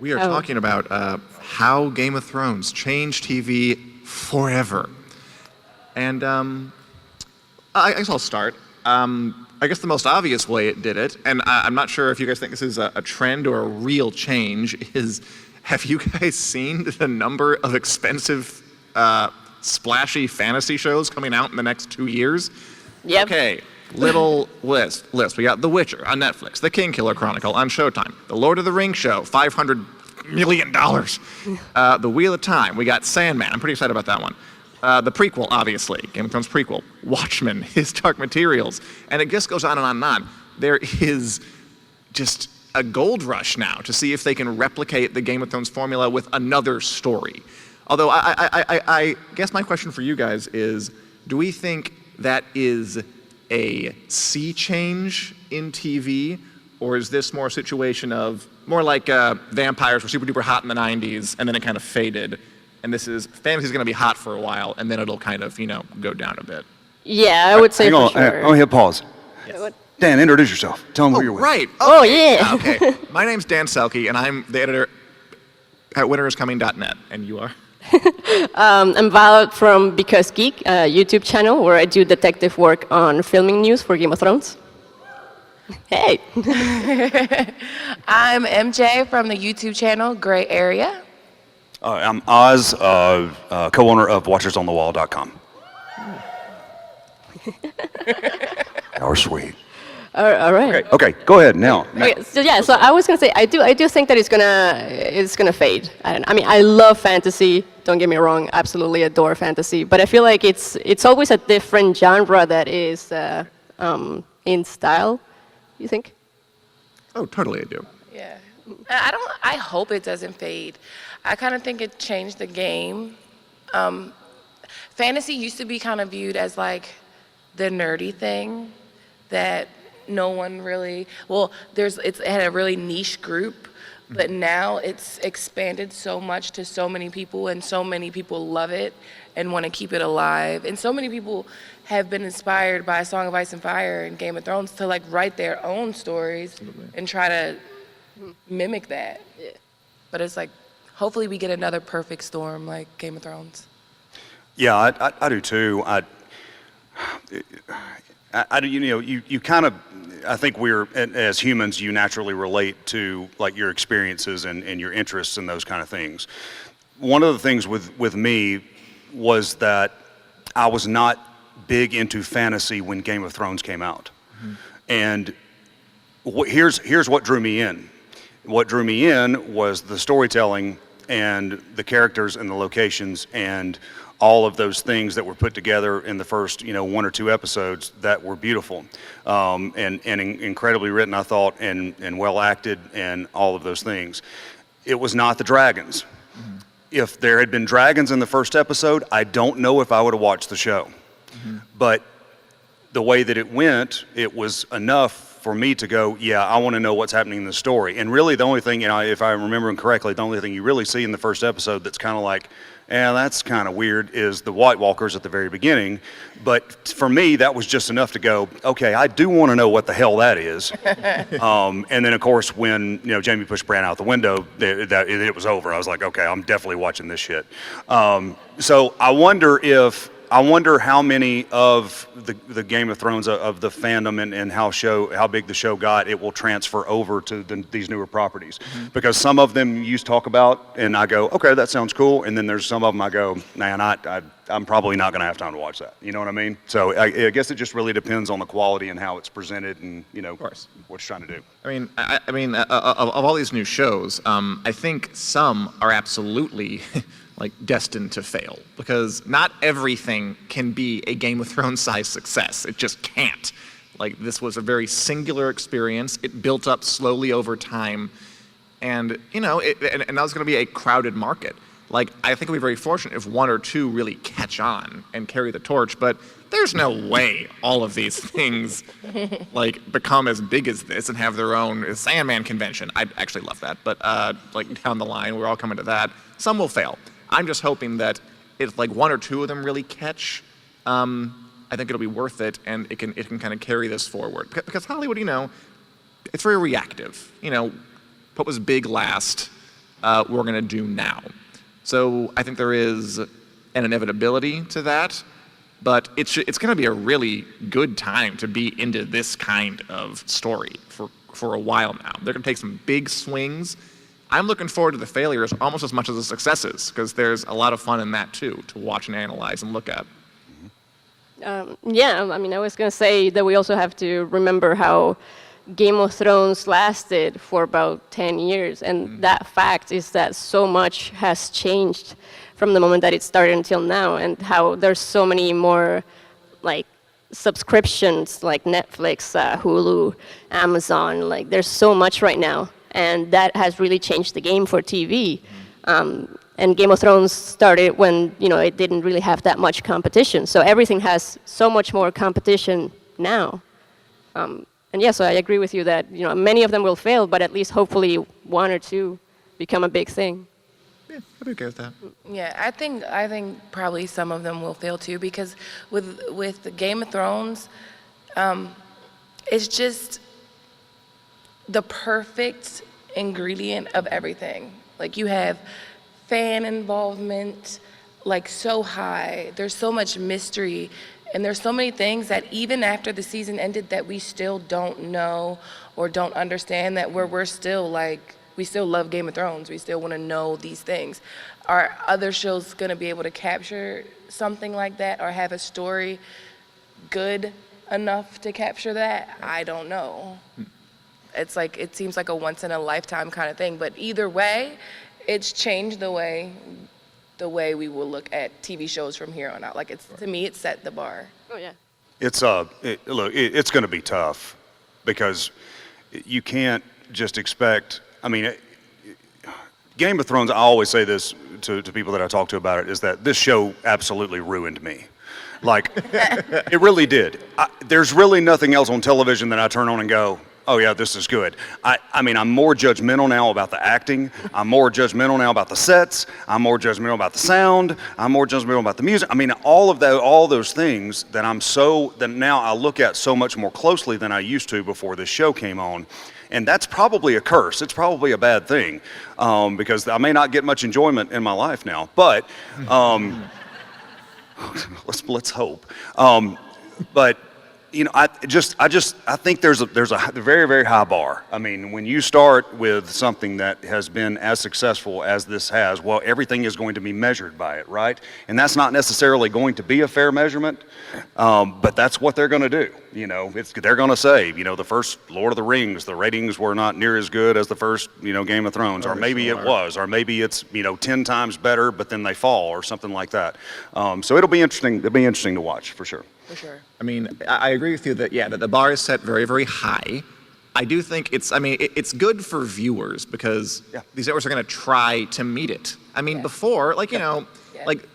We are talking about how Game of Thrones changed TV forever. And I guess I'll start. I guess the most obvious way it did it, and I'm not sure if you guys think this is a trend or a real change, is have you guys seen the number of expensive, splashy fantasy shows coming out in the next 2 years? Yep. Okay, little list. We got The Witcher on Netflix, The Kingkiller Chronicle on Showtime, The Lord of the Rings show, $500 million. The Wheel of Time, we got Sandman, I'm pretty excited about that one. The prequel, obviously, Game of Thrones prequel, Watchmen, His Dark Materials, and it just goes on and on and on. There is just a gold rush now to see if they can replicate the Game of Thrones formula with another story. Although I guess my question for you guys is, do we think that is a sea change in TV, or is this more a situation of, more like vampires were super duper hot in the 90s and then it kind of faded? And fantasy's gonna be hot for a while, and then it'll kind of, go down a bit. Yeah, I would say for sure. Hang on, hit pause. Yes. Dan, introduce yourself. Tell them who you're with. Right. Oh, yeah. Okay. My name's Dan Selke, and I'm the editor at winteriscoming.net. And you are? I'm Val from Because Geek, a YouTube channel where I do detective work on filming news for Game of Thrones. Hey. I'm MJ from the YouTube channel Gray Area. I'm Oz, co-owner of WatchersOnTheWall.com. You're sweet. All right. Okay, go ahead now. Okay, so I was gonna say I do think that it's gonna fade. I love fantasy. Don't get me wrong, absolutely adore fantasy. But I feel like it's always a different genre that is in style. You think? Oh, totally, I do. Yeah. I hope it doesn't fade. I kind of think it changed the game. Fantasy used to be kind of viewed as like the nerdy thing that no one really, it had a really niche group, but now it's expanded so much to so many people, and so many people love it and want to keep it alive. And so many people have been inspired by Song of Ice and Fire and Game of Thrones to like write their own stories and try to mimic that. Yeah. But it's like, hopefully we get another perfect storm like Game of Thrones. Yeah, I do too. You kind of, I think as humans, you naturally relate to like your experiences and your interests and those kind of things. One of the things with me was that I was not big into fantasy when Game of Thrones came out. Mm-hmm. And here's what drew me in. What drew me in was the storytelling and the characters and the locations and all of those things that were put together in the first, 1 or 2 episodes that were beautiful, and incredibly written, I thought, and well acted, and all of those things. It was not the dragons. Mm-hmm. If there had been dragons in the first episode, I don't know if I would have watched the show. Mm-hmm. But the way that it went, it was enough for me to go, yeah, I want to know what's happening in the story. And really the only thing, if I'm remembering correctly, the only thing you really see in the first episode that's kind of like, that's kind of weird, is the White Walkers at the very beginning. But for me, that was just enough to go, okay, I do want to know what the hell that is. And then, of course, when Jamie pushed Bran out the window, it was over. I was like, okay, I'm definitely watching this shit. So I wonder how many of the Game of Thrones of the fandom and how big the show got, it will transfer over to these newer properties. Mm-hmm. Because some of them you talk about, and I go, okay, that sounds cool. And then there's some of them I go, man, I'm probably not going to have time to watch that. You know what I mean? So I guess it just really depends on the quality and how it's presented, and of course, what you're trying to do. I mean, of all these new shows, I think some are absolutely like destined to fail, because not everything can be a Game of Thrones size success. It just can't. Like, this was a very singular experience. It built up slowly over time, and and that was going to be a crowded market. Like, I think we'll be very fortunate if 1 or 2 really catch on and carry the torch, but there's no way all of these things like become as big as this and have their own Sandman convention. I'd actually love that, but like down the line, we're all coming to that. Some will fail. I'm just hoping that if like 1 or 2 of them really catch, I think it'll be worth it, and it can kind of carry this forward. Because Hollywood, it's very reactive. What was big last we're going to do now. So I think there is an inevitability to that, but it's going to be a really good time to be into this kind of story for a while now. They're going to take some big swings. I'm looking forward to the failures almost as much as the successes, because there's a lot of fun in that too, to watch and analyze and look at. Yeah, I mean, I was going to say that we also have to remember how Game of Thrones lasted for about 10 years, and that fact is that so much has changed from the moment that it started until now, and how there's so many more, like, subscriptions like Netflix, Hulu, Amazon, like there's so much right now, and that has really changed the game for TV. And Game of Thrones started when, you know, it didn't really have that much competition, so everything has so much more competition now. And yeah, so I agree with you that, you know, many of them will fail, but at least hopefully one or two become a big thing. Yeah, I'd be okay with that. Yeah, I think probably some of them will fail too, because with the Game of Thrones, it's just the perfect ingredient of everything. Like, you have fan involvement, like, so high. There's so much mystery, and there's so many things that even after the season ended that we still don't know or don't understand, that we're still like, we still love Game of Thrones. We still want to know these things. Are other shows going to be able to capture something like that, or have a story good enough to capture that? I don't know. It's like, it seems like a once in a lifetime kind of thing, but either way, it's changed the way we will look at TV shows from here on out. Like, it's, to me, it set the bar. Oh yeah. It's it's going to be tough, because you can't just expect. I mean, Game of Thrones. I always say this to people that I talk to about it, is that this show absolutely ruined me. Like, it really did. There's really nothing else on television that I turn on and go, oh yeah, this is good. I mean, I'm more judgmental now about the acting. I'm more judgmental now about the sets. I'm more judgmental about the sound. I'm more judgmental about the music. I mean, all those things that that now I look at so much more closely than I used to before this show came on. And that's probably a curse. It's probably a bad thing, because I may not get much enjoyment in my life now. But let's hope. But you know, I think there's a very, very high bar. I mean, when you start with something that has been as successful as this has, well, everything is going to be measured by it, right? And that's not necessarily going to be a fair measurement, but that's what they're going to do. You know, they're going to say, you know, the first Lord of the Rings, the ratings were not near as good as the first, you know, Game of Thrones, or maybe it was, or maybe it's, you know, 10 times better, but then they fall, or something like that. So it'll be interesting. It'll be interesting to watch for sure. For sure. I mean, I agree with you that, yeah, that the bar is set very, very high. I do think it's good for viewers, because these networks are going to try to meet it. I mean, before, like, you know, like,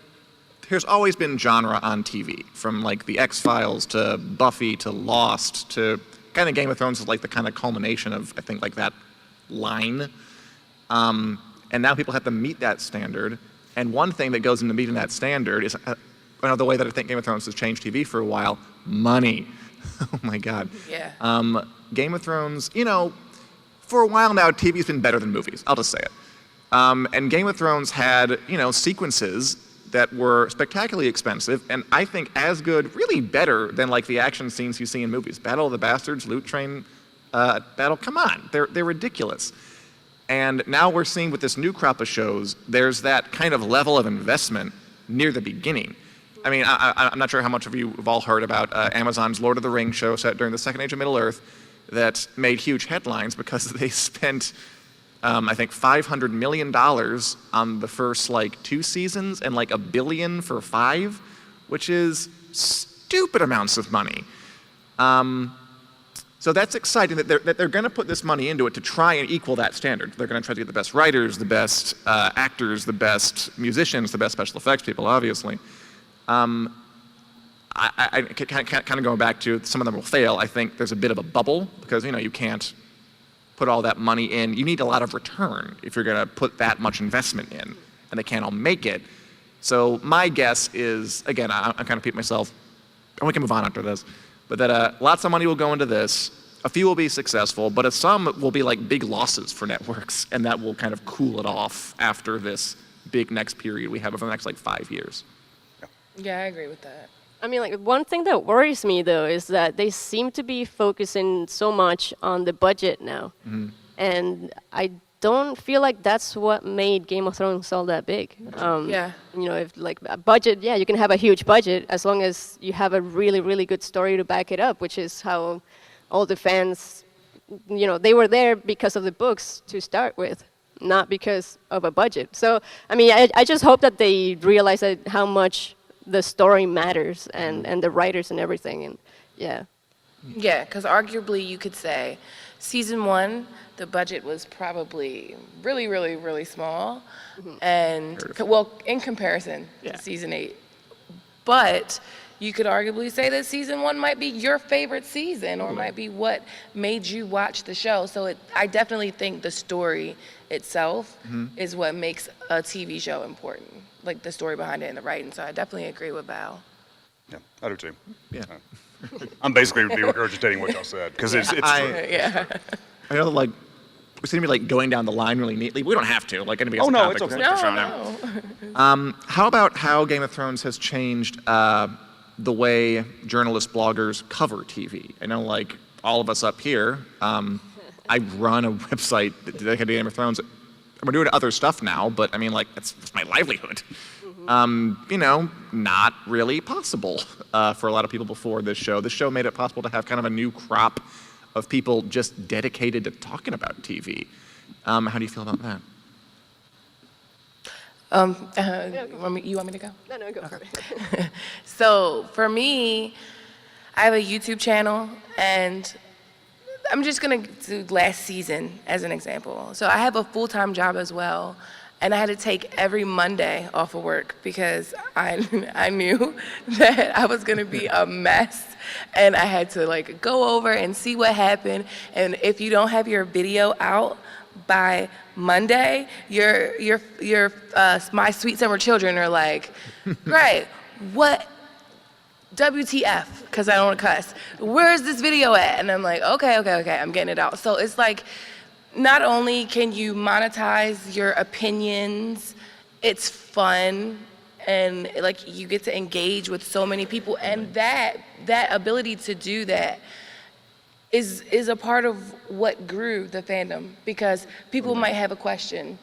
there's always been genre on TV, from like the X-Files to Buffy to Lost to kind of Game of Thrones is like the kind of culmination of, I think, like that line. And now people have to meet that standard. And one thing that goes into meeting that standard is another way that I think Game of Thrones has changed TV for a while: money. Oh my God. Yeah. Game of Thrones, you know, for a while now, TV's been better than movies. I'll just say it. And Game of Thrones had, you know, sequences that were spectacularly expensive, and I think as good, really better than like the action scenes you see in movies. Battle of the Bastards, Loot Train battle, come on, they're ridiculous. And now we're seeing with this new crop of shows, there's that kind of level of investment near the beginning. I mean, I'm not sure how much of you have all heard about Amazon's Lord of the Rings show set during the Second Age of Middle-earth that made huge headlines because they spent, I think, $500 million on the first, like, 2 seasons and, like, $1 billion for 5, which is stupid amounts of money. So that's exciting that they're going to put this money into it to try and equal that standard. They're going to try to get the best writers, the best actors, the best musicians, the best special effects people, obviously. I kind of going back to some of them will fail. I think there's a bit of a bubble because, you know, you can't put all that money in. You need a lot of return if you're going to put that much investment in, and they can't all make it. So my guess is, again, I'm kind of repeating myself, and we can move on after this, but that lots of money will go into this. a few will be successful, but some will be like big losses for networks, and that will kind of cool it off after this big next period we have over the next like 5 years. Yeah, I agree with that. I mean, like, one thing that worries me, though, is that they seem to be focusing so much on the budget now. And I don't feel like that's what made Game of Thrones all that big. Yeah. You know, if like a budget, yeah, you can have a huge budget as long as you have a really, really good story to back it up, which is how all the fans, you know, they were there because of the books to start with, not because of a budget. So, I mean, I just hope that they realize that how much the story matters and the writers and everything. And yeah. Yeah, because arguably you could say season 1, the budget was probably really, really, really small. And, well, in comparison to season 8. But you could arguably say that season 1 might be your favorite season or might be what made you watch the show. So I definitely think the story itself is what makes a TV show important, like the story behind it and the writing. So I definitely agree with Val. Yeah, I do too. Yeah. I'm basically regurgitating what y'all said because it's true. Yeah. I know, like, we seem to be like going down the line really neatly. We don't have to. Like, anybody has Oh, a no, topic. it's okay. just No, shout out. no. How about how Game of Thrones has changed the way journalists, bloggers cover TV? I know, like, all of us up here, I run a website dedicated to Game of Thrones. I'm doing other stuff now, but I mean, like, it's my livelihood. You know, not really possible for a lot of people before this show. This show made it possible to have kind of a new crop of people just dedicated to talking about TV. How do you feel about that? You want me to go? No, go for it. So for me, I have a YouTube channel, and I'm just gonna do last season as an example. So I have a full-time job as well, and I had to take every Monday off of work because I knew that I was gonna be a mess, and I had to like go over and see what happened. And if you don't have your video out by Monday, your my sweet summer children are like, right, what? WTF, because I don't want to cuss. Where's this video at? And I'm like, okay, I'm getting it out. So it's like, not only can you monetize your opinions, it's fun, and like you get to engage with so many people, and that ability to do that is a part of what grew the fandom, because people might have a question.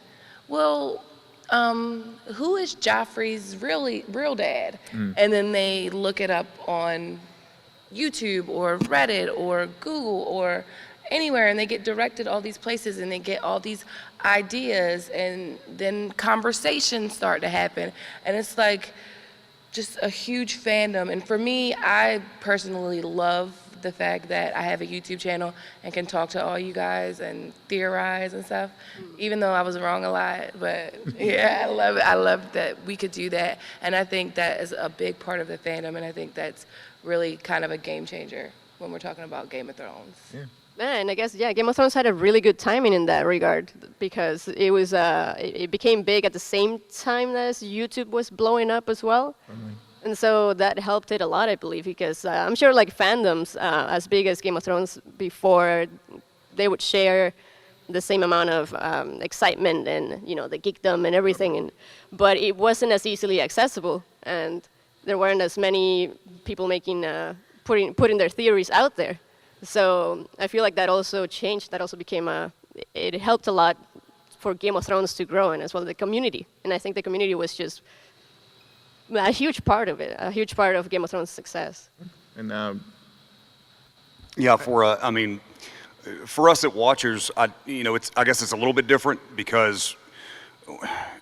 Well, who is Joffrey's real dad? And then they look it up on YouTube or Reddit or Google or anywhere, and they get directed all these places, and they get all these ideas, and then conversations start to happen, and it's like just a huge fandom. And for me, I personally love the fact that I have a YouTube channel and can talk to all you guys and theorize and stuff, even though I was wrong a lot. But yeah, I love it. I love that we could do that. And I think that is a big part of the fandom, and I think that's really kind of a game changer when we're talking about Game of Thrones. Yeah. And I guess, yeah, Game of Thrones had a really good timing in that regard, because it was it became big at the same time as YouTube was blowing up as well. And so that helped it a lot, I believe, because I'm sure like fandoms as big as Game of Thrones before, they would share the same amount of excitement and, you know, the geekdom and everything. But it wasn't as easily accessible, and there weren't as many people making putting their theories out there. So I feel like that also changed. That also became it helped a lot for Game of Thrones to grow, and as well the community. And I think the community was just a huge part of it, a huge part of Game of Thrones' success. And Yeah, I mean, for us at Watchers, I guess it's a little bit different because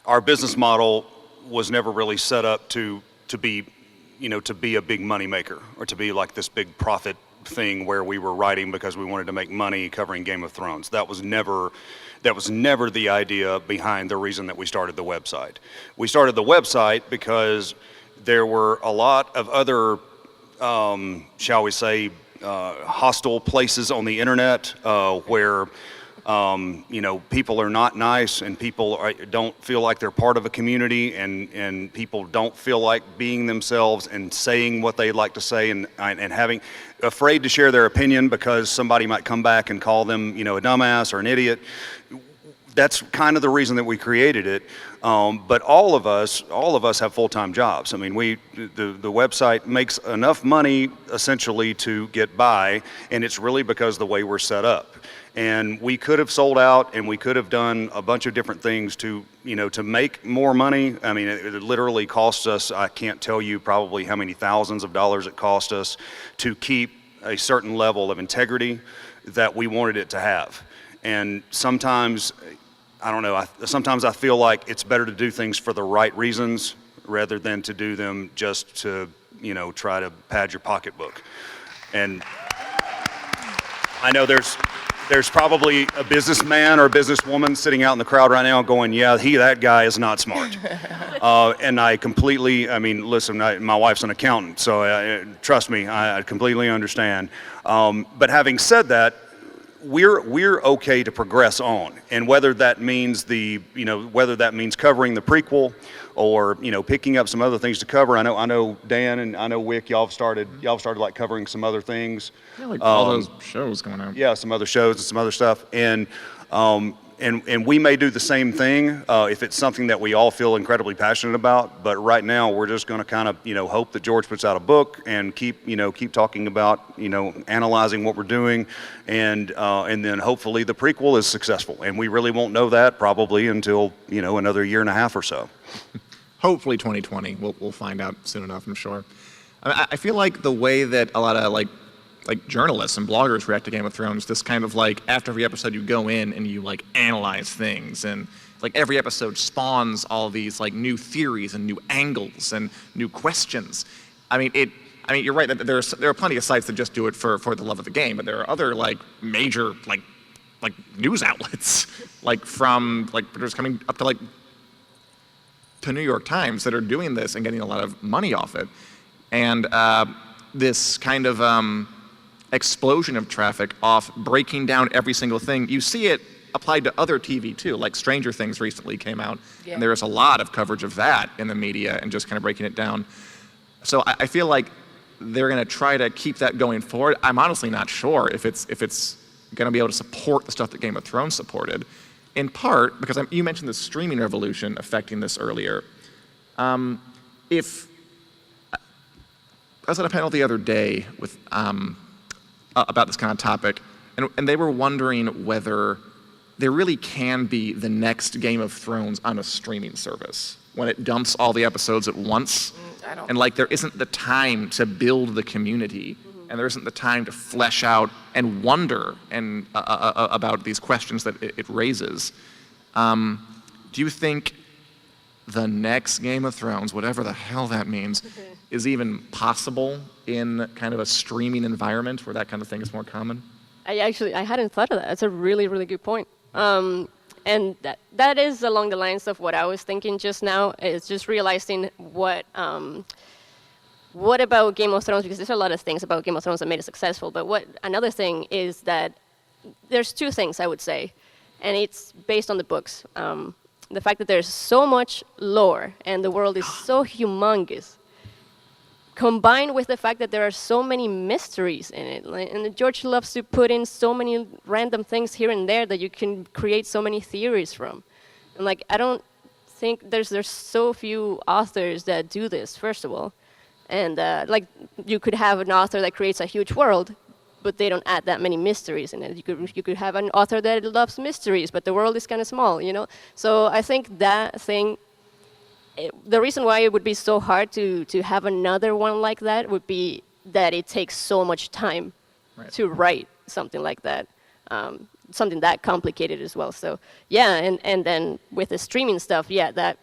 our business model was never really set up to be a big money maker, or to be like this big profit thing where we were writing because we wanted to make money covering Game of Thrones. That was never the idea behind the reason that we started the website. We started the website because there were a lot of other, shall we say, hostile places on the internet where People are not nice, and don't feel like they're part of a community, and people don't feel like being themselves and saying what they'd like to say, and having afraid to share their opinion because somebody might come back and call them, a dumbass or an idiot. That's kind of the reason that we created it. But all of us have full-time jobs. I mean, the website makes enough money essentially to get by, and it's really because of the way we're set up. And we could have sold out, and we could have done a bunch of different things to make more money. I mean, it literally costs us, I can't tell you probably how many thousands of dollars it cost us to keep a certain level of integrity that we wanted it to have. And sometimes, I don't know, sometimes I feel like it's better to do things for the right reasons rather than to do them just to, try to pad your pocketbook. And I know there's probably a businessman or a businesswoman sitting out in the crowd right now going, yeah, that guy is not smart. And I completely, listen, my wife's an accountant, so trust me, I completely understand. But having said that, we're okay to progress on, and whether that means covering the prequel or picking up some other things to cover. I know Dan and I know Wick, y'all started like covering some other things. Yeah, like all those shows going on. Yeah, some other shows and some other stuff, and we may do the same thing if it's something that we all feel incredibly passionate about. But right now, we're just going to kind of hope that George puts out a book and keep talking about analyzing what we're doing, and then hopefully the prequel is successful. And we really won't know that probably until another year and a half or so. Hopefully 2020. We'll find out soon enough, I'm sure. I feel like the way that a lot of like journalists and bloggers react to Game of Thrones, this kind of like after every episode you go in and you like analyze things, and like every episode spawns all these like new theories and new angles and new questions. I mean, you're right that there are plenty of sites that just do it for the love of the game, but there are other like major like news outlets like from like there's coming up to like to New York Times that are doing this and getting a lot of money off it. And this kind of explosion of traffic off breaking down every single thing. You see it applied to other TV too, like Stranger Things recently came out, and there's a lot of coverage of that in the media and just kind of breaking it down. So I feel like they're going to try to keep that going forward. I'm honestly not sure if it's going to be able to support the stuff that Game of Thrones supported, in part because you mentioned the streaming revolution affecting this earlier. If I was at a panel the other day with about this kind of topic, and they were wondering whether there really can be the next Game of Thrones on a streaming service when it dumps all the episodes at once, and like there isn't the time to build the community, and there isn't the time to flesh out and wonder and about these questions that it raises. Do you think the next Game of Thrones, whatever the hell that means, is even possible in kind of a streaming environment where that kind of thing is more common? I hadn't thought of that. That's a really, really good point. And that is along the lines of what I was thinking just now, is just realizing what about Game of Thrones, because there's a lot of things about Game of Thrones that made it successful, but another thing is that there's two things I would say, and it's based on the books. The fact that there's so much lore and the world is so humongous, combined with the fact that there are so many mysteries in it. And George loves to put in so many random things here and there that you can create so many theories from. And like, I don't think there's so few authors that do this, first of all. And like, you could have an author that creates a huge world, but they don't add that many mysteries in it. You could have an author that loves mysteries, but the world is kind of small, So I think that thing, the reason why it would be so hard to have another one like that would be that it takes so much time to write something like that, something that complicated as well. So yeah, and then with the streaming stuff, that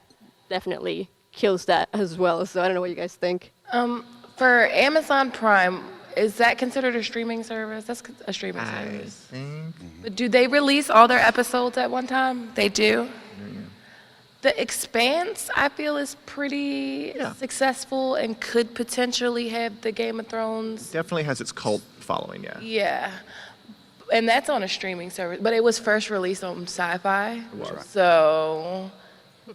definitely kills that as well. So I don't know what you guys think. For Amazon Prime, is that considered a streaming service? That's a streaming service. I think. But do they release all their episodes at one time? They do? Yeah. The Expanse, I feel, is pretty successful and could potentially have the Game of Thrones. Definitely has its cult following, yeah. Yeah. And that's on a streaming service, but it was first released on Sci-Fi. So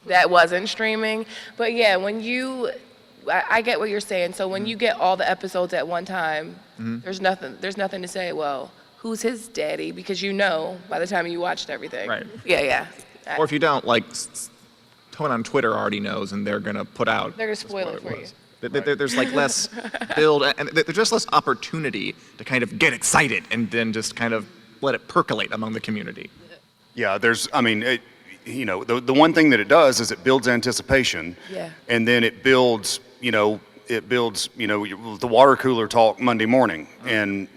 that wasn't streaming. But yeah, I get what you're saying. So when you get all the episodes at one time, there's nothing to say, well, who's his daddy? Because you know by the time you watched everything. Right. Yeah. Or if you don't, like, someone on Twitter already knows, and they're going to put out. They're going to spoil it for you. There's like less build, and there's just less opportunity to kind of get excited and then just kind of let it percolate among the community. Yeah, the one thing that it does is it builds anticipation. Yeah. And then it builds, the water cooler talk Monday morning. And,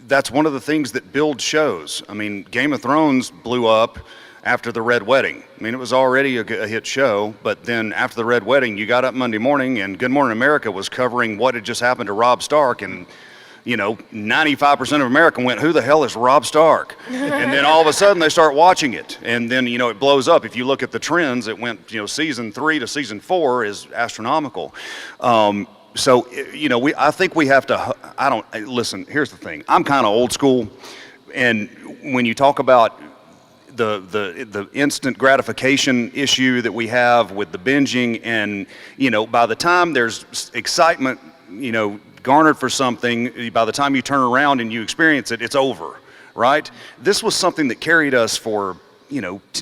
that's one of the things that builds shows. I mean, Game of Thrones blew up after the Red Wedding. I mean, it was already a hit show, but then after the Red Wedding, you got up Monday morning and Good Morning America was covering what had just happened to Robb Stark, and 95% of America went, who the hell is Robb Stark? And then all of a sudden they start watching it, and then it blows up. If you look at the trends, it went season 3 to season 4 is astronomical. So I think we have to. Listen. Here's the thing. I'm kind of old school, and when you talk about the instant gratification issue that we have with the binging, and by the time there's excitement garnered for something, by the time you turn around and you experience it, it's over, right? This was something that carried us for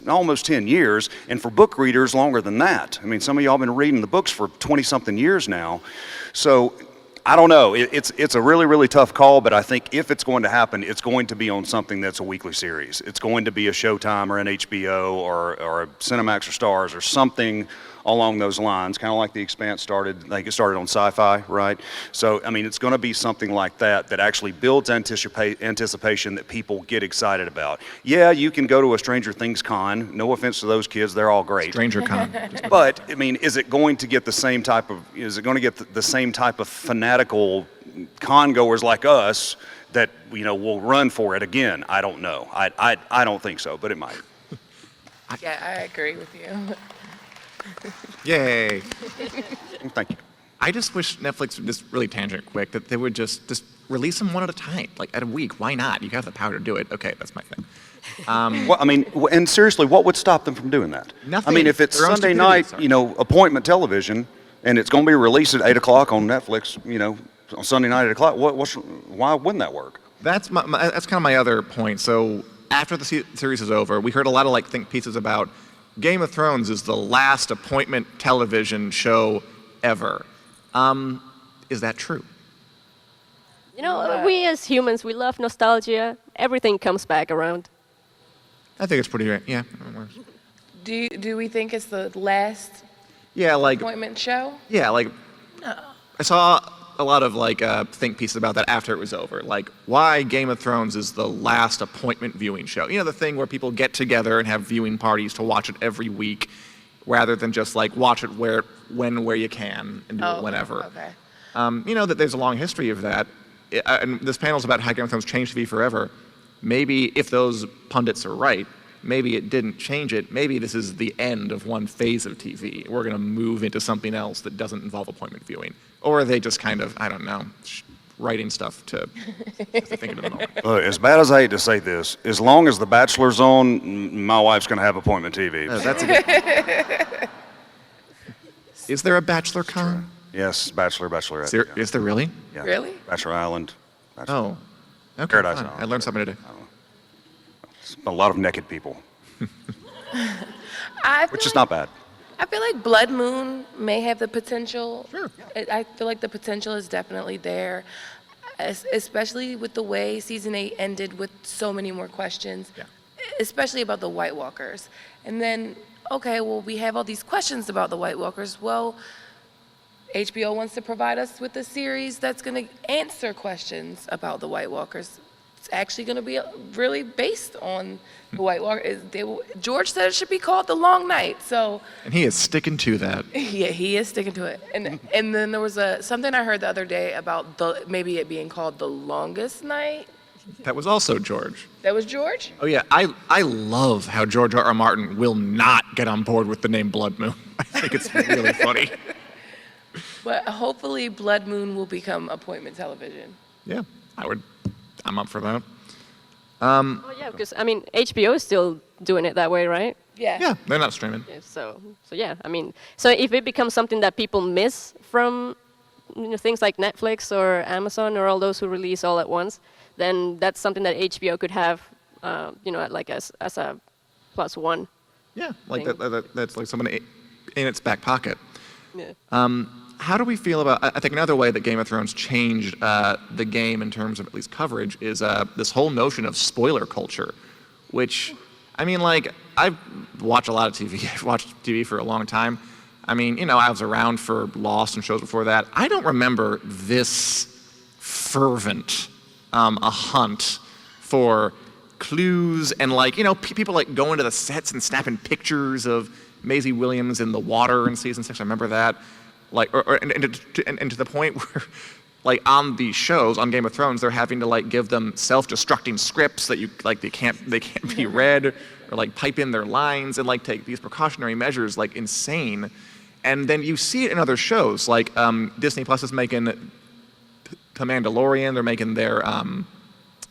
almost 10 years, and for book readers longer than that. I mean, some of y'all been reading the books for 20 something years now. So I don't know. It's a really, really tough call, but I think if it's going to happen, it's going to be on something that's a weekly series. It's going to be a Showtime or an HBO or a Cinemax or Stars or something along those lines, kind of like The Expanse started, like it started on Sci-Fi, right? So, I mean, it's going to be something like that actually builds anticipation that people get excited about. Yeah, you can go to a Stranger Things con. No offense to those kids, they're all great. Stranger Con. But, I mean, is it going to get the same type of fanatical con goers like us that, will run for it again? I don't know. I don't think so, but it might. Yeah, I agree with you. Yay. Thank you. I just wish Netflix would just really tangent quick, that they would just release them one at a time, like at a week. Why not? You have the power to do it. Okay, that's my thing. Well, I mean, and seriously, what would stop them from doing that? Nothing. I mean, if it's Their own Sunday stupidity, night, sorry. appointment television, and it's going to be released at 8 o'clock on Netflix, on Sunday night at 8 o'clock, why wouldn't that work? That's that's kind of my other point. So after the series is over, we heard a lot of think pieces about Game of Thrones is the last appointment television show ever. Is that true? We as humans, we love nostalgia. Everything comes back around. I think it's pretty great. Yeah. Do we think it's the last Yeah, appointment show? Yeah, I saw a lot of think pieces about that after it was over. Like why Game of Thrones is the last appointment viewing show. The thing where people get together and have viewing parties to watch it every week, rather than just watch it where you can and do it whenever. Okay. That there's a long history of that. And this panel's about how Game of Thrones changed TV forever. Maybe if those pundits are right, maybe it didn't change it. Maybe this is the end of one phase of TV. We're going to move into something else that doesn't involve appointment viewing. Or are they just kind of, I don't know, writing stuff to think of the moment? Look, as bad as I hate to say this, as long as The Bachelor's on, my wife's going to have appointment TV. That's a good. Is there a Bachelor Con? Yes, Bachelor, Bachelorette. Yeah. Is there really? Yeah. Really? Bachelor Island. Oh. Okay. Paradise fine. Island. I learned something today. It's a lot of naked people, I which feel is not bad. I feel like Blood Moon may have the potential. Sure. I feel like the potential is definitely there, especially with the way season 8 ended with so many more questions, Yeah. especially about the White Walkers. And then, okay, well, we have all these questions about the White Walkers. Well, HBO wants to provide us with a series that's going to answer questions about the White Walkers. It's actually going to be really based on the White Walker. George said it should be called The Long Night, so And he is sticking to that. yeah, he is sticking to it. And then there was something I heard the other day about maybe it being called The Longest Night. That was also George. That was George? Oh yeah, I love how George R.R. Martin will not get on board with the name Blood Moon. I think it's really funny. But hopefully Blood Moon will become appointment television. Yeah, I'm up for that. Oh yeah, because I mean HBO is still doing it that way, right? Yeah, they're not streaming. Yeah, so yeah, I mean, so if it becomes something that people miss from things like Netflix or Amazon or all those who release all at once, then that's something that HBO could have, like as a +1. Yeah, like Thing. that's like someone in its back pocket. Yeah. How do we feel about, I think another way that Game of Thrones changed the game in terms of at least coverage is this whole notion of spoiler culture, which, I mean, like, I've watched a lot of TV. I've watched TV for a long time. I mean, I was around for Lost and shows before that. I don't remember this fervent a hunt for clues and, like, people like going to the sets and snapping pictures of Maisie Williams in the water in season 6. I remember that. Like, and to the point where, like, on these shows, on Game of Thrones, they're having to, like, give them self-destructing scripts that they can't be read, or, like, pipe in their lines and, like, take these precautionary measures, like, insane. And then you see it in other shows, like Disney Plus is making The Mandalorian, they're making their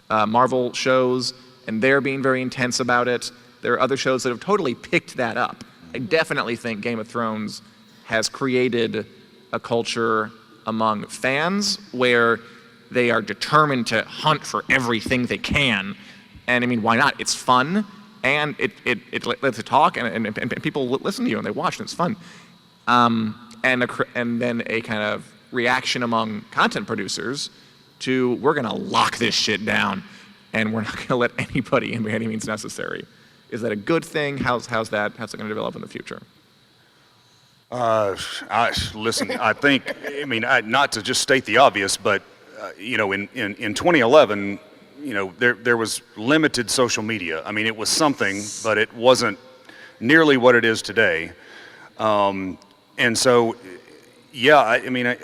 Marvel shows, and they're being very intense about it. There are other shows that have totally picked that up. I definitely think Game of Thrones has created a culture among fans where they are determined to hunt for everything they can. And I mean, why not? It's fun, and it lets you talk, and people listen to you, and they watch, and it's fun. And then a kind of reaction among content producers to, we're going to lock this shit down, and we're not going to let anybody in by any means necessary. Is that a good thing? How's that going to develop in the future? Listen, I think, I mean, not to just state the obvious, but, in 2011, there was limited social media. I mean, it was something, but it wasn't nearly what it is today. And so, yeah, I mean,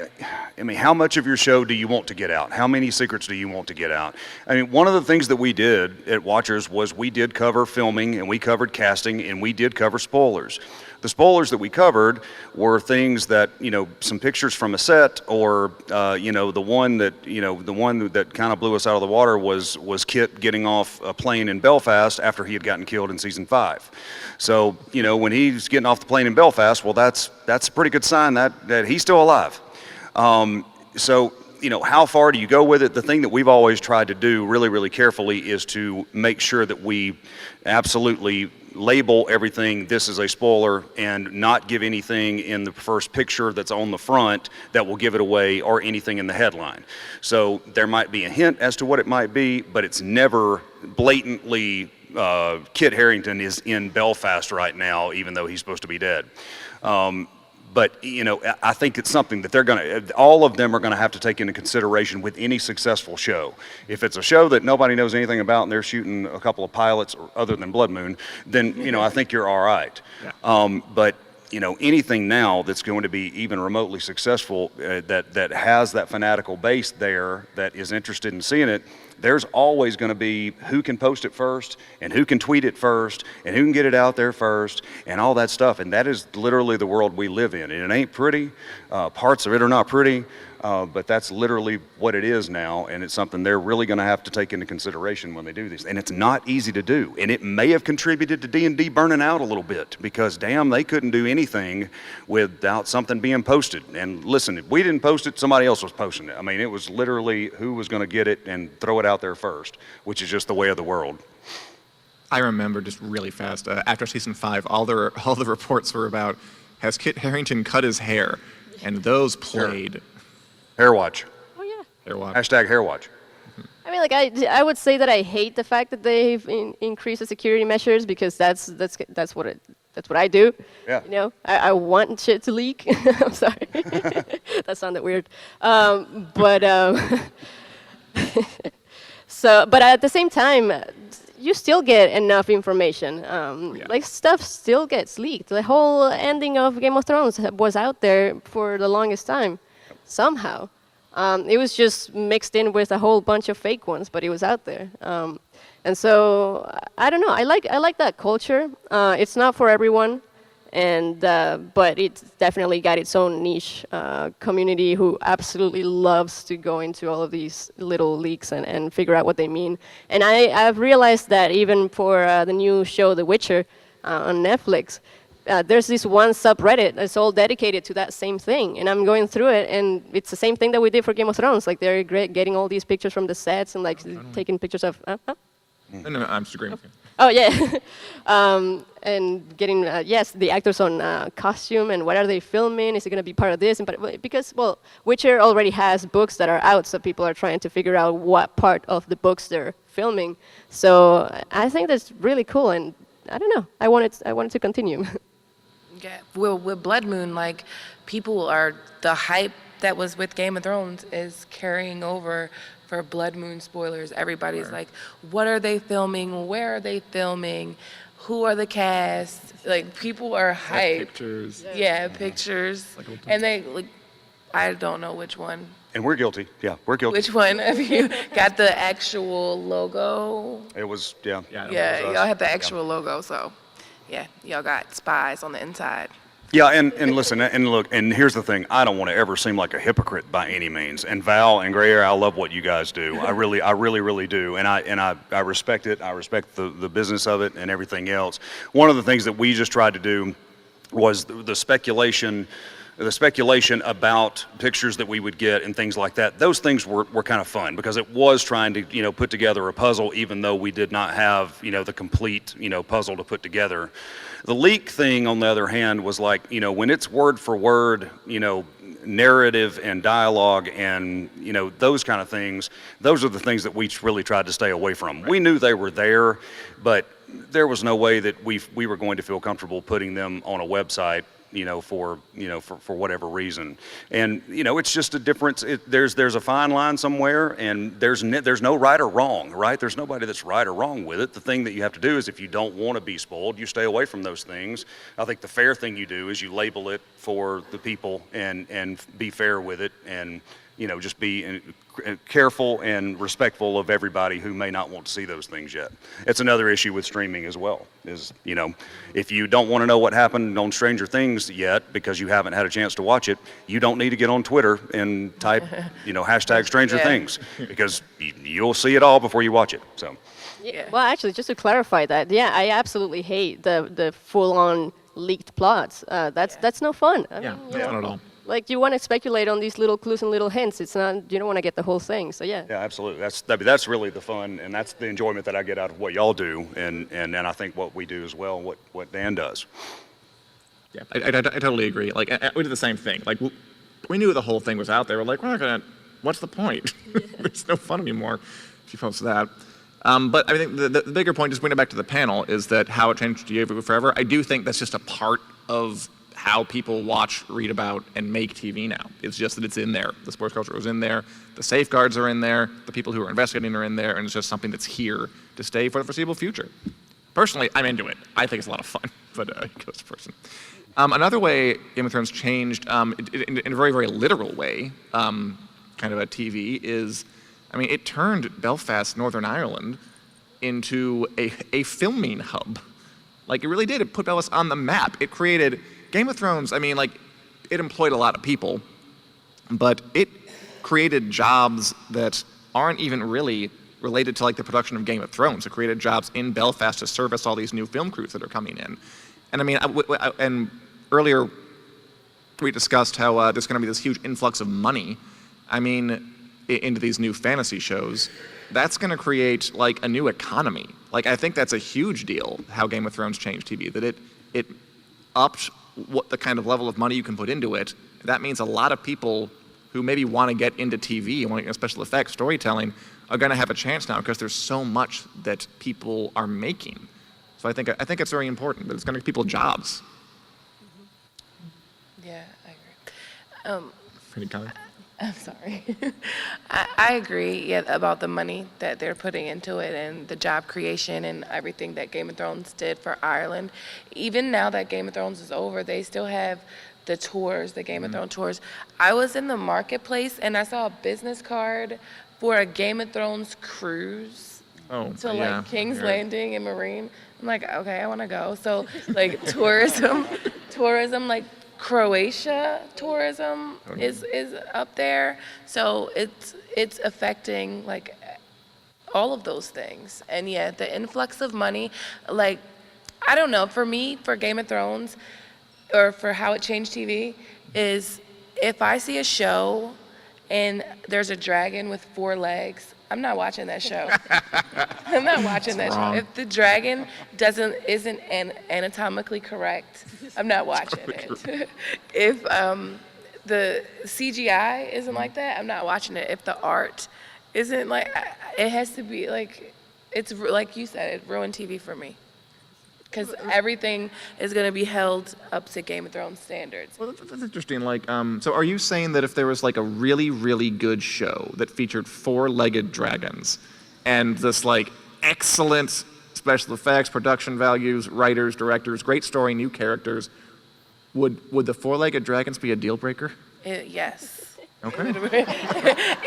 how much of your show do you want to get out? How many secrets do you want to get out? I mean, one of the things that we did at Watchers was we did cover filming, and we covered casting, and we did cover spoilers. The spoilers that we covered were things that, some pictures from a set, or, the one that kind of blew us out of the water was Kit getting off a plane in Belfast after he had gotten killed in season 5. So, when he's getting off the plane in Belfast, well, that's a pretty good sign that he's still alive. So, how far do you go with it? The thing that we've always tried to do really, really carefully is to make sure that we absolutely label everything, this is a spoiler, and not give anything in the first picture that's on the front that will give it away, or anything in the headline. So there might be a hint as to what it might be, but it's never blatantly Kit Harington is in Belfast right now, even though he's supposed to be dead. But, I think it's something that all of them are going to have to take into consideration with any successful show. If it's a show that nobody knows anything about and they're shooting a couple of pilots other than Blood Moon, then, I think you're all right. Yeah. But, anything now that's going to be even remotely successful that has that fanatical base there that is interested in seeing it, there's always going to be who can post it first, and who can tweet it first, and who can get it out there first, and all that stuff. And that is literally the world we live in. And it ain't pretty. Parts of it are not pretty, but that's literally what it is now, and it's something they're really going to have to take into consideration when they do this. And it's not easy to do. And it may have contributed to D&D burning out a little bit, because, damn, they couldn't do anything without something being posted. And listen, if we didn't post it, somebody else was posting it. I mean, it was literally who was going to get it and throw it out there first, which is just the way of the world. I remember, just really fast, after season 5, all the reports were about, has Kit Harington cut his hair? And those played. Hair watch. Oh yeah. Hair watch. Hashtag hair watch. I mean, like I would say that I hate the fact that they've increased the security measures, because that's what I do. Yeah. I want shit to leak. I'm sorry. That sounded weird. But at the same time, you still get enough information. Like, stuff still gets leaked. The whole ending of Game of Thrones was out there for the longest time, somehow. It was just mixed in with a whole bunch of fake ones, but it was out there. And so, I don't know. I like that culture. It's not for everyone. and but it's definitely got its own niche community who absolutely loves to go into all of these little leaks and figure out what they mean. And I've realized that even for the new show The Witcher on Netflix, there's this one subreddit that's all dedicated to that same thing, and I'm going through it, and it's the same thing that we did for Game of Thrones. Like they're getting all these pictures from the sets and like taking pictures of. No, I'm just agreeing with you. Oh yeah, and getting yes, the actors on costume and what are they filming? Is it going to be part of this? And but because well, Witcher already has books that are out, so people are trying to figure out what part of the books they're filming. So I think that's really cool, and I don't know. I want it to continue. Yeah, well, with Blood Moon, like people are the hype that was with Game of Thrones is carrying over for Blood Moon spoilers. Everybody's like, what are they filming? Where are they filming? Who are the cast? Like people are hyped. Pictures. Yeah, pictures. And they like, I don't know which one. And we're guilty. Yeah, we're guilty. Which one of you got the actual logo? It was, yeah. Yeah, it was y'all us. had the actual logo, so yeah, y'all got spies on the inside. Yeah, and listen, and look, and here's the thing. I don't want to ever seem like a hypocrite by any means. And Val and Gray Air, I love what you guys do. I really do. And I respect it. I respect the business of it and everything else. One of the things that we just tried to do was the speculation about pictures that we would get and things like that. Those things were kind of fun because it was trying to, put together a puzzle, even though we did not have, the complete, puzzle to put together. The leak thing, on the other hand, was like, when it's word for word, narrative and dialogue and, those kind of things, those are the things that we really tried to stay away from. We knew they were there, but there was no way that we were going to feel comfortable putting them on a website, for whatever reason. And, it's just a difference. There's a fine line somewhere, and there's no right or wrong, right? There's nobody that's right or wrong with it. The thing that you have to do is if you don't want to be spoiled, you stay away from those things. I think the fair thing you do is you label it for the people and be fair with it and, just be careful and respectful of everybody who may not want to see those things yet. It's another issue with streaming as well, is, if you don't want to know what happened on Stranger Things yet because you haven't had a chance to watch it, you don't need to get on Twitter and type, hashtag Stranger Things, because you'll see it all before you watch it, so. Yeah. Well, actually, just to clarify that, yeah, I absolutely hate the full-on leaked plots. That's no fun. I mean, Not at all. Like you want to speculate on these little clues and little hints. It's not you don't want to get the whole thing. So yeah. Yeah, absolutely. That's really the fun, and that's the enjoyment that I get out of what y'all do, and I think what we do as well, what Dan does. Yeah, I totally agree. Like, we did the same thing. Like, we knew the whole thing was out there. We're like, we're not gonna. What's the point? There's no fun anymore if you post that. But I think the bigger point, just bringing it back to the panel, is that how it changed you forever. I do think that's just a part of how people watch, read about, and make TV now. It's just that it's in there. The sports culture was in there. The safeguards are in there. The people who are investigating are in there, and it's just something that's here to stay for the foreseeable future. Personally, I'm into it. I think it's a lot of fun, but it goes to person. Another way Game of Thrones changed in a very, very literal way, kind of a TV, is, it turned Belfast, Northern Ireland, into a filming hub. Like, it really did. It put Belfast on the map. It created Game of Thrones. It employed a lot of people, but it created jobs that aren't even really related to, like, the production of Game of Thrones. It created jobs in Belfast to service all these new film crews that are coming in. And and earlier we discussed how there's going to be this huge influx of money, into these new fantasy shows. That's going to create, like, a new economy. Like, I think that's a huge deal, how Game of Thrones changed TV, that it upped what the kind of level of money you can put into it. That means a lot of people who maybe want to get into TV and want to get special effects, storytelling, are going to have a chance now because there's so much that people are making. So I think it's very important that it's going to give people jobs. Yeah, I agree. Any comment? I'm sorry. I agree, about the money that they're putting into it and the job creation and everything that Game of Thrones did for Ireland. Even now that Game of Thrones is over, they still have the tours, the Game of Thrones tours. I was in the marketplace and I saw a business card for a Game of Thrones cruise to King's Landing and Marine. I'm like, okay, I want to go. So like tourism tourism, like Croatia tourism is up there. So it's affecting like all of those things. And yeah, the influx of money, like, I don't know, for me, for Game of Thrones, or for how it changed TV, is if I see a show and there's a dragon with 4 legs, I'm not watching that show. I'm not watching that show. If the dragon isn't anatomically correct, I'm not watching it. If the CGI isn't like that, I'm not watching it. If the art isn't like, it has to be like, it's like you said, it ruined TV for me. Because everything is going to be held up to Game of Thrones standards. Well, that's interesting. Like, so are you saying that if there was like a really, really good show that featured 4-legged dragons and this like excellent special effects, production values, writers, directors, great story, new characters, would the 4-legged dragons be a deal breaker? Yes. Okay.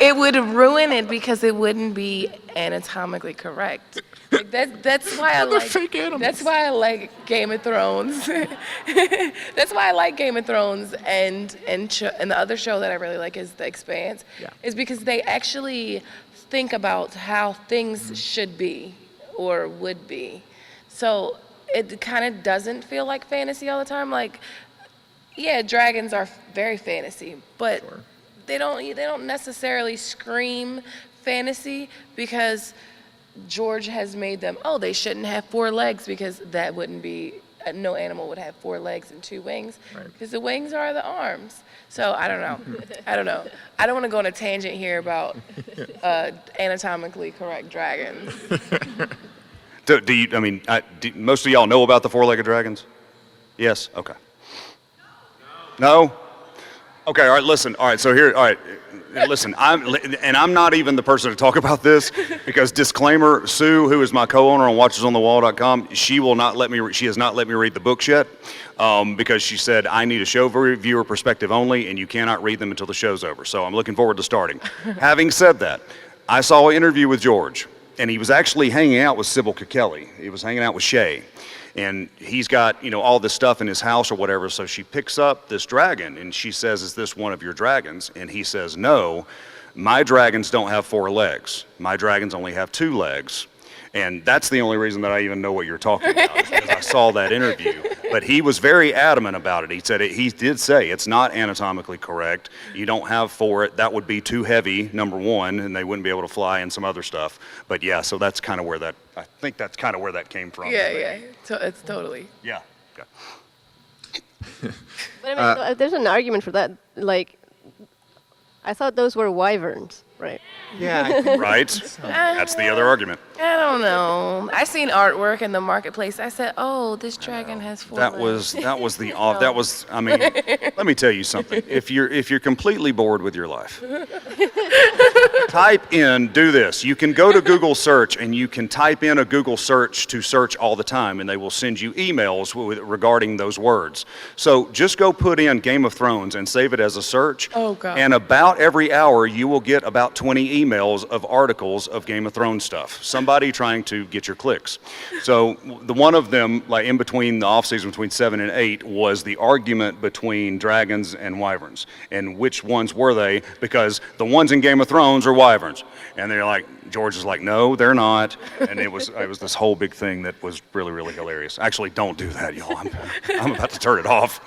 It would ruin it because it wouldn't be anatomically correct. Like that's why I like fake animals. That's why I like Game of Thrones. That's why I like Game of Thrones and the other show that I really like is The Expanse. Yeah. Is because they actually think about how things should be or would be. So it kind of doesn't feel like fantasy all the time. Like, yeah, dragons are very fantasy, but Sure. they don't necessarily scream fantasy because George has made them, oh, they shouldn't have 4 legs because that wouldn't be, no animal would have 4 legs and 2 wings Right. because the wings are the arms. So I don't know. I don't know. I don't want to go on a tangent here about anatomically correct dragons. Do you, I mean, most of y'all know about the 4-legged dragons? Yes? Okay. No? Okay, all right, listen. All right, so here, all right, listen, I'm not even the person to talk about this because disclaimer, Sue, who is my co-owner on WatchersOnTheWall.com, she has not let me read the books yet because she said I need a show viewer perspective only and you cannot read them until the show's over. So I'm looking forward to starting. Having said that, I saw an interview with George and he was actually hanging out with Sybil Kelly. He was hanging out with Shay. And he's got, you know, all this stuff in his house or whatever. So she picks up this dragon and she says, "Is this one of your dragons?" And he says, "No, my dragons don't have 4 legs. My dragons only have 2 legs." And that's the only reason that I even know what you're talking about is because I saw that interview. But he was very adamant about it. He said he did say it's not anatomically correct. You don't have 4. That would be too heavy, number one, and they wouldn't be able to fly and some other stuff. But yeah, so that's kind of where that, I think that's kind of where that came from. Yeah. It's totally. Yeah. But I mean, there's an argument for that. Like, I thought those were wyverns, right? Yeah. Right? That's the other argument. I don't know. I seen artwork in the marketplace. I said, "Oh, this dragon has 4 legs." I mean, let me tell you something. If you're completely bored with your life, do this. You can go to Google search and you can type in a Google search to search all the time and they will send you emails regarding those words. So just go put in Game of Thrones and save it as a search. Oh, God. And about every hour you will get about 20 emails of articles of Game of Thrones stuff. Somebody trying to get your clicks. So the one of them, like in between the off season between 7 and 8, was the argument between dragons and wyverns. And which ones were they? Because the ones in Game of Thrones are wyverns. And they're like, George is like, no, they're not. And it was this whole big thing that was really, really hilarious. Actually, don't do that, y'all. I'm about to turn it off.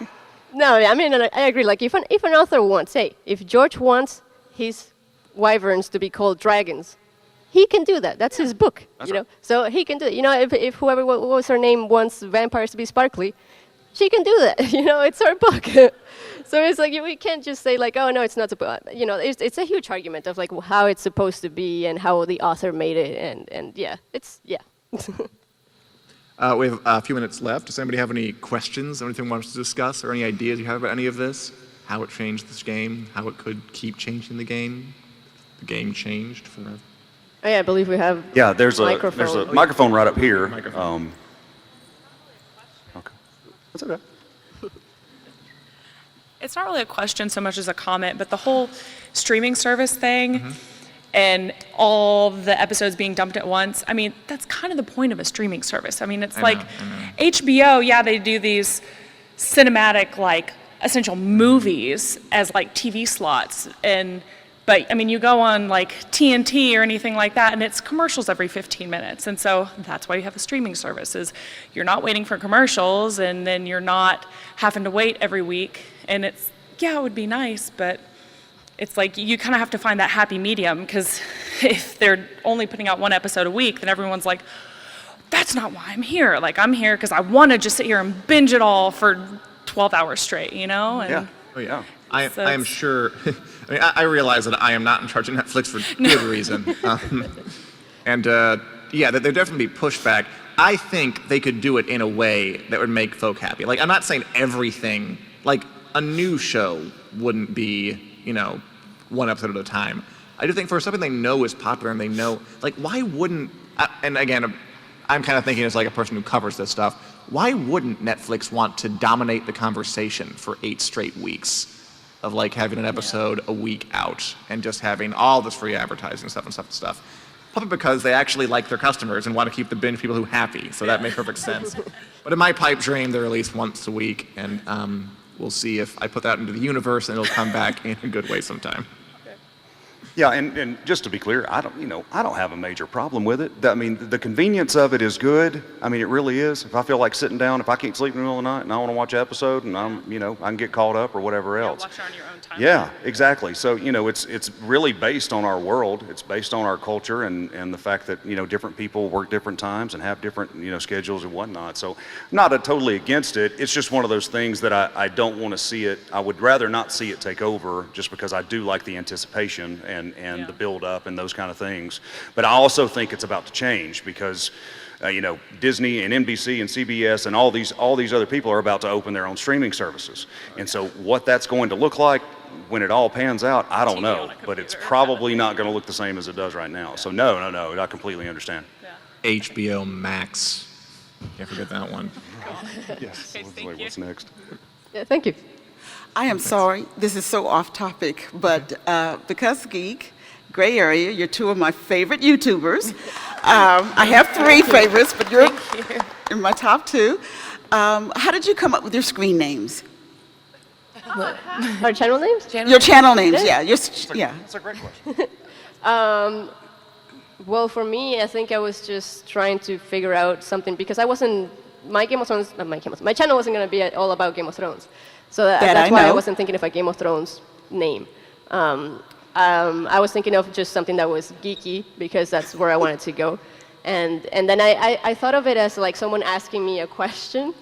No, I mean, I agree. Like, if an author wants, if George wants his wyverns to be called dragons, he can do that. That's his book, you know. So he can do it. You know, if whoever, what was her name, wants vampires to be sparkly, she can do that. You know, it's her book. So it's like we can't just say like, oh no, it's not. You know, it's a huge argument of like how it's supposed to be and how the author made it, and yeah, it's yeah. We have a few minutes left. Does anybody have any questions, or anything you want us to discuss, or any ideas you have about any of this? How it changed this game? How it could keep changing the game? The game changed forever. Oh, yeah, I believe we have. Yeah, there's a microphone right up here. Microphone. Okay, that's okay. It's not really a question so much as a comment, but the whole streaming service thing and all the episodes being dumped at once, I mean, that's kind of the point of a streaming service. I mean, it's like HBO, yeah, they do these cinematic, like, essential movies as like TV slots. But I mean, you go on like TNT or anything like that, and it's commercials every 15 minutes. And so that's why you have a streaming service, is you're not waiting for commercials, and then you're not having to wait every week. And it's, yeah, it would be nice, but it's like you kind of have to find that happy medium, because if they're only putting out one episode a week, then everyone's like, that's not why I'm here. Like, I'm here because I want to just sit here and binge it all for 12 hours straight, you know? And Yeah. Oh, yeah. I So am it's- sure. I mean, I realize that I am not in charge of Netflix for good reason. Yeah, that there'd definitely be pushback. I think they could do it in a way that would make folk happy. Like, I'm not saying everything, like, a new show wouldn't be, you know, one episode at a time. I do think for something they know is popular and they know, like, why wouldn't, and again, I'm kind of thinking as like a person who covers this stuff, why wouldn't Netflix want to dominate the conversation for 8 straight weeks of like having an episode a week out and just having all this free advertising stuff? Probably because they actually like their customers and want to keep the binge people who happy, so that makes perfect sense. But in my pipe dream, they're at least once a week, and we'll see if I put that into the universe and it'll come back in a good way sometime. Yeah, and just to be clear, I don't have a major problem with it. I mean, the convenience of it is good. I mean, it really is. If I feel like sitting down, if I can't sleep in the middle of the night and I want to watch an episode, and I can get caught up or whatever else. watch it on your own time. Yeah, exactly. So, it's really based on our world. It's based on our culture and the fact that, different people work different times and have different, schedules and whatnot. So, not totally against it. It's just one of those things that I don't want to see it. I would rather not see it take over, just because I do like the anticipation and the build up and those kind of things. But I also think it's about to change, because Disney and NBC and CBS and all these other people are about to open their own streaming services. And so what that's going to look like when it all pans out, I don't know, but it's probably not going to look the same as it does right now. So no, I completely understand. HBO Max. Can't forget that one. Yes. Okay, thank you. What's next? Yeah, thank you. I am sorry, this is so off topic, but because Geek, Gray Area, you're 2 of my favorite YouTubers. I have 3 favorites, but you're in my top 2. How did you come up with your screen names? Our channel names? Your channel names, yeah. Yeah. That's a great question. Well, for me, I think I was just trying to figure out something, because I wasn't, my channel wasn't going to be all about Game of Thrones. So that's why I wasn't thinking of a Game of Thrones name. I was thinking of just something that was geeky, because that's where I wanted to go. And then I thought of it as like someone asking me a question.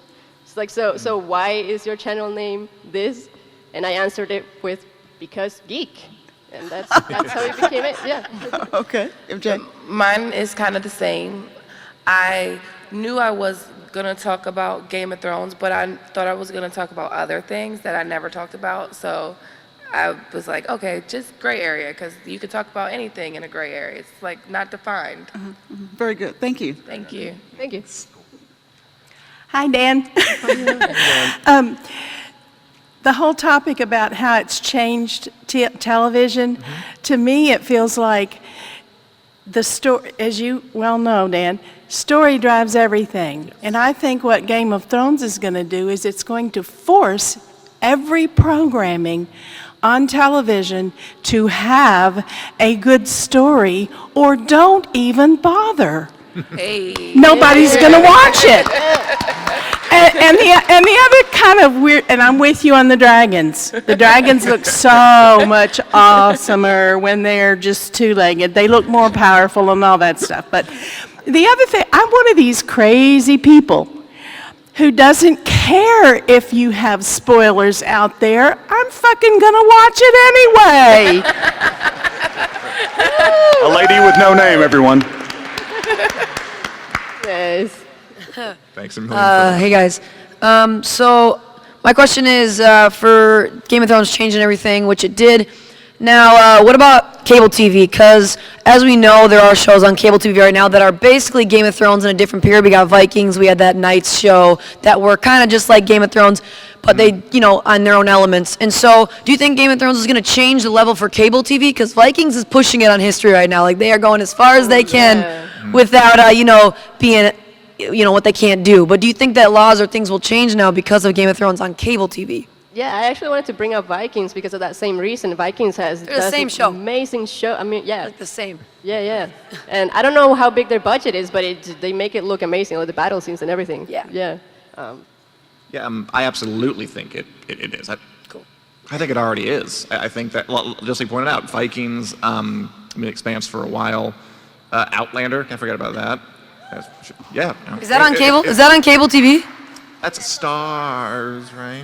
It's like, so why is your channel name this? And I answered it with, because geek. And that's how it became it, yeah. Okay, MJ. Mine is kind of the same. I knew I was gonna talk about Game of Thrones, but I thought I was gonna talk about other things that I never talked about. So I was like, okay, just gray area, because you could talk about anything in a gray area. It's like not defined. Very good, thank you. Thank you. Thank you. Hi, Dan. The whole topic about how it's changed television, to me it feels like the story, as you well know, Dan, story drives everything. And I think what Game of Thrones is going to do is it's going to force every programming on television to have a good story, or don't even bother. Hey. Nobody's going to watch it. And the other kind of weird, and I'm with you on the dragons. The dragons look so much awesomer when they're just 2-legged. They look more powerful and all that stuff. But the other thing, I'm one of these crazy people who doesn't care if you have spoilers out there. I'm fucking gonna watch it anyway. A lady with no name, everyone. Yes. Thanks a million. Hey guys. So my question is for Game of Thrones changing everything, which it did. Now, what about cable TV? Because as we know, there are shows on cable TV right now that are basically Game of Thrones in a different period. We got Vikings, we had that Knights show that were kind of just like Game of Thrones, but they, on their own elements. And so, do you think Game of Thrones is going to change the level for cable TV? Because Vikings is pushing it on history right now. Like, they are going as far as they can without, being what they can't do. But do you think that laws or things will change now because of Game of Thrones on cable TV? Yeah, I actually wanted to bring up Vikings because of that same reason. Vikings They're the does same an show. amazing show. I mean, yeah, Like the same. yeah. And I don't know how big their budget is, but they make it look amazing, like the battle scenes and everything. Yeah. Yeah. I absolutely think it is. Cool. I think it already is. I think that, well, just like you pointed out, Vikings, Expanse for a while, Outlander, can't forget about that. Yeah. Is that on cable? Is that on cable TV? That's Stars, right?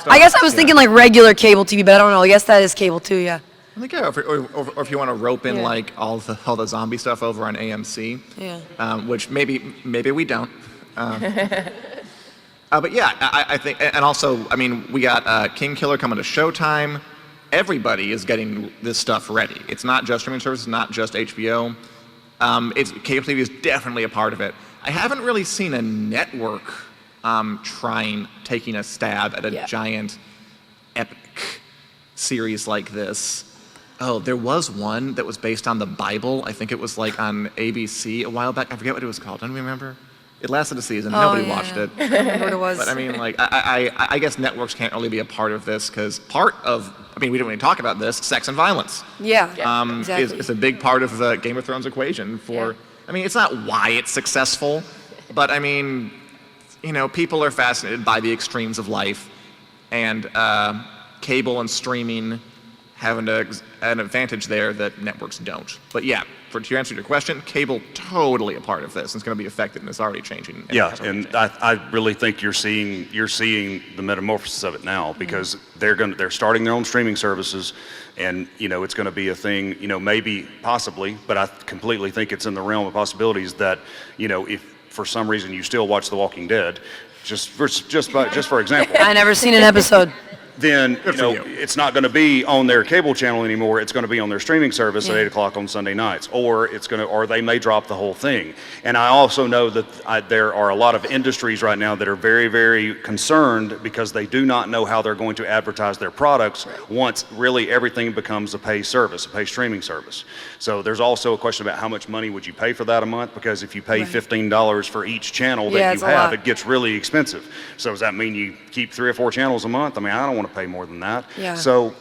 I guess I was thinking like regular cable TV, but I don't know. I guess that is cable too, yeah. I think, yeah, or if you want to rope in Yeah. like all the zombie stuff over on AMC, Yeah. which maybe we don't. But yeah, I think, and also, I mean, we got King Killer coming to Showtime. Everybody is getting this stuff ready. It's not just streaming services, not just HBO. Cable TV is definitely a part of it. I haven't really seen a network taking a stab at a giant, epic series like this. Oh, there was one that was based on the Bible. I think it was like on ABC a while back. I forget what it was called. Don't you remember? It lasted a season. Nobody watched it. I don't remember what it was. But I mean, like, I guess networks can't really be a part of this because we didn't really talk about this, sex and violence. Yeah, Is a big part of the Game of Thrones equation for, I mean, it's not why it's successful, but I mean, people are fascinated by the extremes of life, and cable and streaming have an advantage there that networks don't. But yeah, to answer your question, cable totally a part of this. It's going to be affected, and it's already changing. Yeah, and I really think you're seeing the metamorphosis of it now, because they're starting their own streaming services, and it's going to be a thing. Maybe possibly, but I completely think it's in the realm of possibilities that if for some reason you still watch The Walking Dead, just for example. I never seen an episode. Then it's not going to be on their cable channel anymore. It's going to be on their streaming service at 8 o'clock on Sunday nights, or they may drop the whole thing. And I also know that there are a lot of industries right now that are very, very concerned because they do not know how they're going to advertise their products once really everything becomes a pay service, a pay streaming service. So there's also a question about how much money would you pay for that a month, because if you pay $15 for each channel that you have, it gets really expensive. So does that mean you keep 3 or 4 channels a month? I mean, I don't want to pay more than that. Yeah. So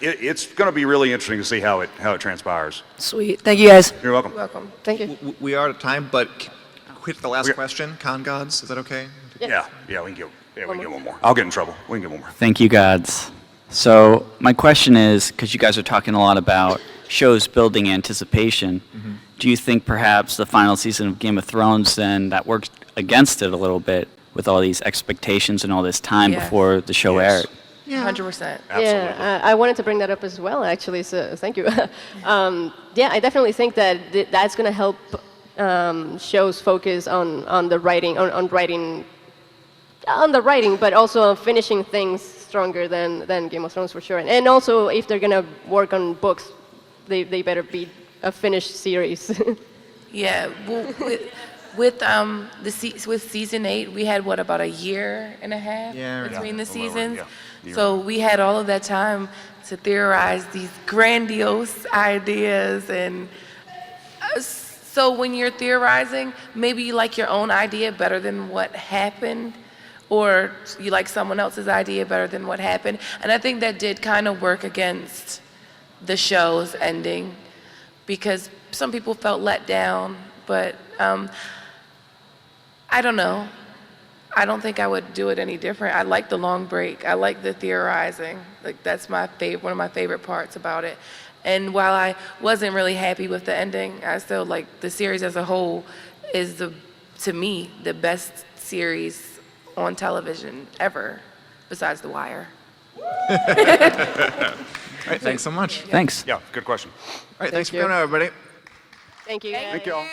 it's going to be really interesting to see how it transpires. Sweet. Thank you, guys. You're welcome. Welcome. Thank you. We are out of time, but quick, the last question, Con Gods, is that okay? Yeah, we can get one more. I'll get in trouble. We can get one more. Thank you, gods. So my question is, because you guys are talking a lot about shows building anticipation, do you think perhaps the final season of Game of Thrones then that worked against it a little bit with all these expectations and all this time before the show aired? Yeah. 100%. Absolutely. Yeah, I wanted to bring that up as well, actually, so thank you. Yeah, I definitely think that that's going to help shows focus on the writing, on the writing, but also on finishing things stronger than Game of Thrones for sure. And also, if they're going to work on books, they better be a finished series. Yeah, well, with season 8, we had about a year and a half between the seasons. So we had all of that time to theorize these grandiose ideas, and so when you're theorizing, maybe you like your own idea better than what happened, or you like someone else's idea better than what happened. And I think that did kind of work against the show's ending, because some people felt let down, but I don't know. I don't think I would do it any different. I like the long break. I like the theorizing. Like, that's one of my favorite parts about it. And while I wasn't really happy with the ending, I still like the series as a whole is to me, the best series on television ever, besides The Wire. All right, thanks so much. Thanks. Yeah, good question. All right, thanks for coming out, everybody. Thank you. Thank you all.